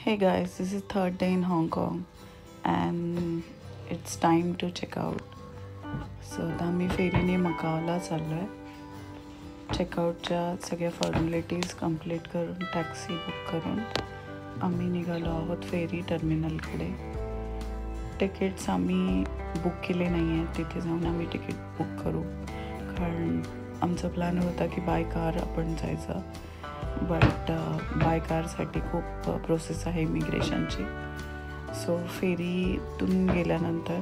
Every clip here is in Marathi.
Hey guys, this is third day in Hong Kong and it's time to check out. So आता आम्ही फेरीने मकावला चाललो आहे. चेकआउटच्या सगळ्या फॉर्मॅलिटीज कंप्लीट करून टॅक्सी बुक करून आम्ही निघालो आहोत फेरी टर्मिनलकडे. तिकीट्स आम्ही बुक केले नाही आहेत, तिथे जाऊन आम्ही तिकीट बुक करू, कारण आमचा प्लॅन होता की बाय कार आपण जायचं, बट बाय कारसाठी खूप प्रोसेस आहे इमिग्रेशनची. सो फेरीतून गेल्यानंतर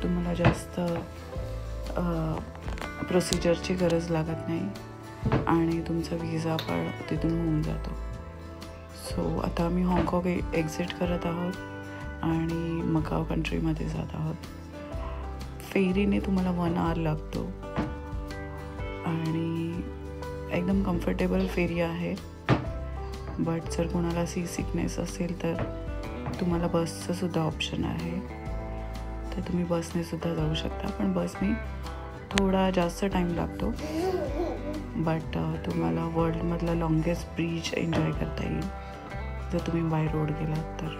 तुम्हाला जास्त प्रोसिजरची गरज लागत नाही आणि तुमचा विजा पण तिथून होऊन जातो. सो आता आम्ही हाँगकाँग एक्झिट करत आहोत आणि मकाव कंट्रीमध्ये जात आहोत. फेरीने तुम्हाला 1 आवर लागतो आणि एकदम कम्फर्टेबल फेरी आहे. बट जर कोणाला सी सिकनेस असेल तर तुम्हाला बसचं सुद्धा ऑप्शन आहे, तर तुम्ही बसने सुद्धा जाऊ शकता. पण बसने थोडा जास्त टाईम लागतो, बट तुम्हाला वर्ल्डमधला लॉंगेस्ट ब्रिज एन्जॉय करता येईल जर तुम्ही बाय रोड गेलात तर.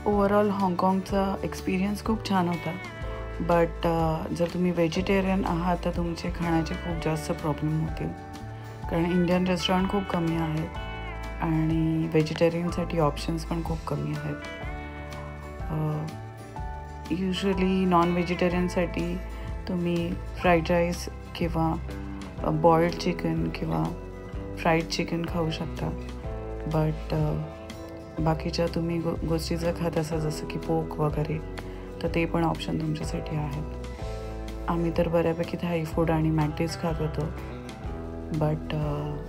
ओव्हरऑल हाँगकाँगचा एक्सपिरियन्स खूप छान होता. बट जर तुम्ही व्हेजिटेरियन आहात तर तुमचे खाण्याचे खूप जास्त प्रॉब्लेम होतील, कारण इंडियन रेस्टॉरंट खूप कमी आहेत आणि व्हेजिटेरियनसाठी ऑप्शन्स पण खूप कमी आहेत. युजली नॉन व्हेजिटेरियनसाठी तुम्ही फ्राईड राईस किंवा बॉइल्ड चिकन किंवा फ्राईड चिकन खाऊ शकता. बट बाकीच्या तुम्ही गोष्टी जर खात असाल जसं की पोक वगैरे, तर ते पण ऑप्शन तुमच्यासाठी आहेत. आम्ही तर बऱ्यापैकी थाई फूड आणि मॅकडीज खात होतो, बट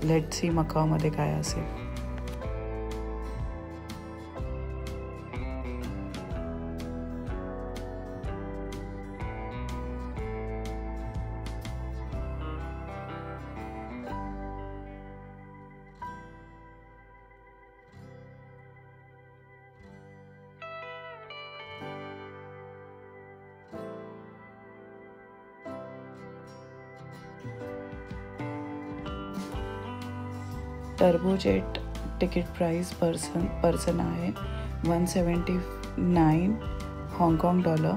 लेट्स सी मकावमध्ये काय असेल. टर्बोजेट तिकीट प्राईस पर्सन आहे $179 हाँगकाँग डॉलर.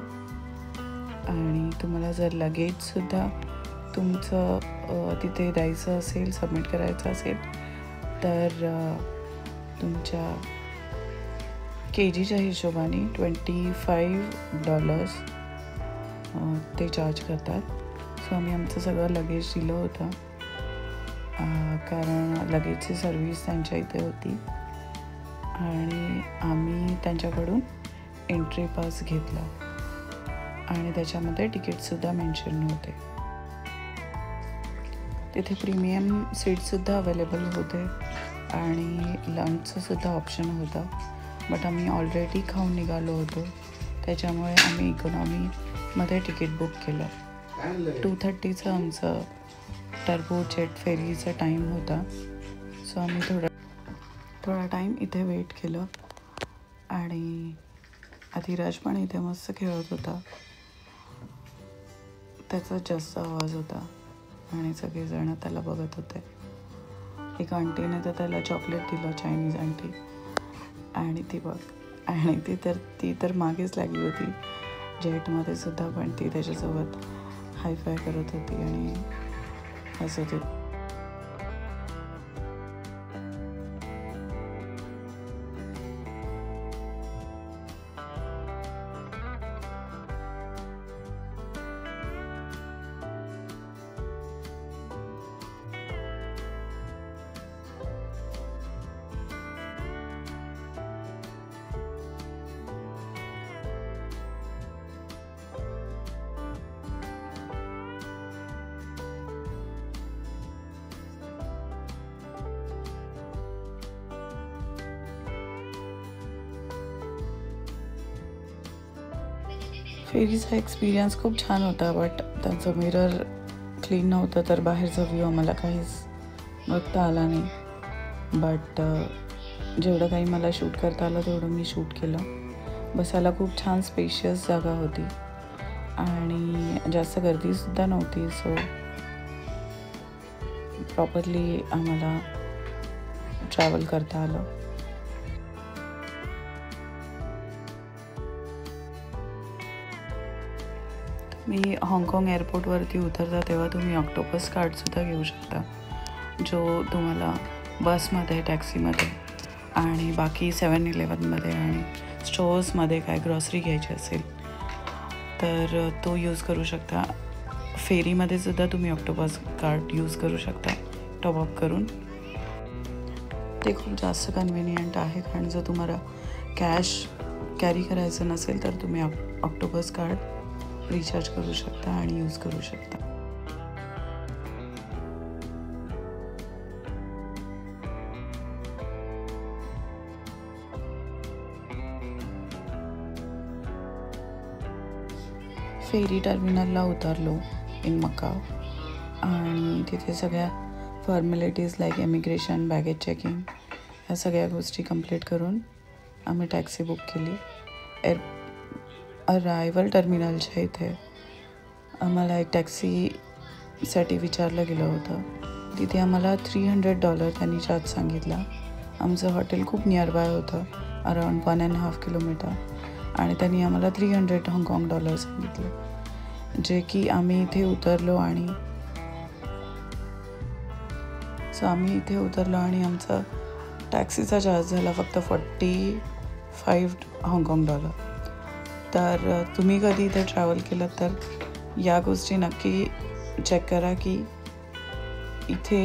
आणि तुम्हाला जर लगेजसुद्धा तुमचं तिथे द्यायचं असेल, सबमिट करायचं असेल, तर तुमच्या KGच्या हिशोबाने $25 ते चार्ज करतात. सो आम्ही आमचं सगळं लगेज दिलं होतं, कारण लगेजची सर्विस त्यांच्या इथे होती आणि आम्ही त्यांच्याकडून एंट्री पास घेतला आणि त्याच्यामध्ये तिकीटसुद्धा मेन्शन होते. तिथे प्रीमियम सीटसुद्धा अवेलेबल होते आणि लंचचं सुद्धा ऑप्शन होता. बट आम्ही ऑलरेडी खाऊन निघालो होतो, त्याच्यामुळे आम्ही इकॉनॉमीमध्ये तिकीट बुक केलं. 2:30चं आमचं टर्बोजेट फेरीचा टाईम होता. सो आम्ही थोडा टाईम इथे वेट केलं आणि अधिराज पण इथे मस्त खेळत होता. त्याचा जास्त आवाज होता आणि सगळेजण त्याला बघत होते. एक आंटीने तर त्याला चॉकलेट दिलं, चायनीज आंटी, आणि ती बघ, आणि ती तर मागेच लागली होती जेटमध्ये सुद्धा, पण ती त्याच्यासोबत हायफाय करत होती आणि हसत होती. फेरीचा एक्सपिरियन्स खूप छान होता, बट त्यांचं मिरर क्लीन नव्हतं, तर बाहेरचा व्ह्यू आम्हाला काहीच बघता आला नाही. बट जेवढं काही मला शूट करता आलं तेवढं मी शूट केलं. बसायला खूप छान स्पेशियस जागा होती आणि जास्त गर्दीसुद्धा नव्हती. सो प्रॉपरली आम्हाला ट्रॅव्हल करता आलं. मी हाँगकाँग एअरपोर्टवरती उतरता तेव्हा तुम्ही ऑक्टोपस कार्डसुद्धा घेऊ शकता, जो तुम्हाला बसमध्ये, टॅक्सीमध्ये आणि बाकी 7-11मध्ये आणि स्टोअर्समध्ये काय ग्रॉसरी घ्यायची असेल तर तो यूज करू शकता. फेरीमध्ये सुद्धा तुम्ही ऑक्टोपस कार्ड यूज करू शकता टॉपअप करून. ते खूप जास्त कन्व्हिनियंट आहे, कारण जर तुम्हाला कॅश कॅरी करायचं नसेल तर तुम्ही ऑक्टोपस कार्ड रिचार्ज करू शकता आणि यूज करू शकता. फेरी टर्मिनलला उतरलो इन मकाव आणि तिथे सगळ्या formalities like immigration, baggage checking ह्या सगळ्या गोष्टी कंप्लीट करून आम्ही टॅक्सी बुक केली. अरायवल टर्मिनलच्या इथे आम्हाला एक टॅक्सीसाठी विचारलं गेलं होतं. तिथे आम्हाला $300 त्यांनी चार्ज सांगितला. आमचं हॉटेल खूप नियर बाय होतं, अराउंड 1.5 किलोमीटर, आणि त्यांनी आम्हाला $300 हाँगकाँग डॉलर सांगितले. जे की आम्ही इथे उतरलो आणि आम्ही इथे उतरलो आणि आमचा टॅक्सीचा चार्ज झाला फक्त $45 हाँगकाँग डॉलर. तर तुम्ही कधी इथे ट्रॅव्हल केलं तर या गोष्टी नक्की चेक करा की इथे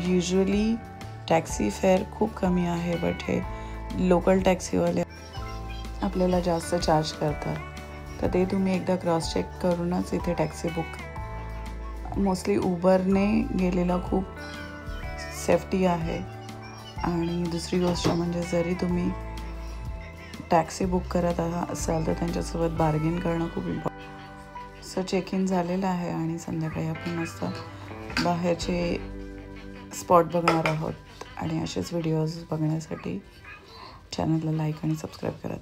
युजली टॅक्सी फेअर खूप कमी आहे, बट हे लोकल टॅक्सीवाले आपल्याला जास्त चार्ज करतात. तर ते तुम्ही एकदा क्रॉस चेक करूनच इथे टॅक्सी बुक. मोस्टली उबरने गेलेला खूप सेफ्टी आहे. आणि दुसरी गोष्ट म्हणजे जरी तुम्ही टॅक्सी बुक करत असाल तर त्यांच्यासोबत बार्गेन करणं खूप इम्पॉर्टंट. सो चेक इन झालेलं आहे आणि संध्याकाळी आपण मस्त बाहेरचे स्पॉट बघणार आहोत. आणि असेच व्हिडिओज बघण्यासाठी चॅनलला लाईक आणि सबस्क्राईब करा.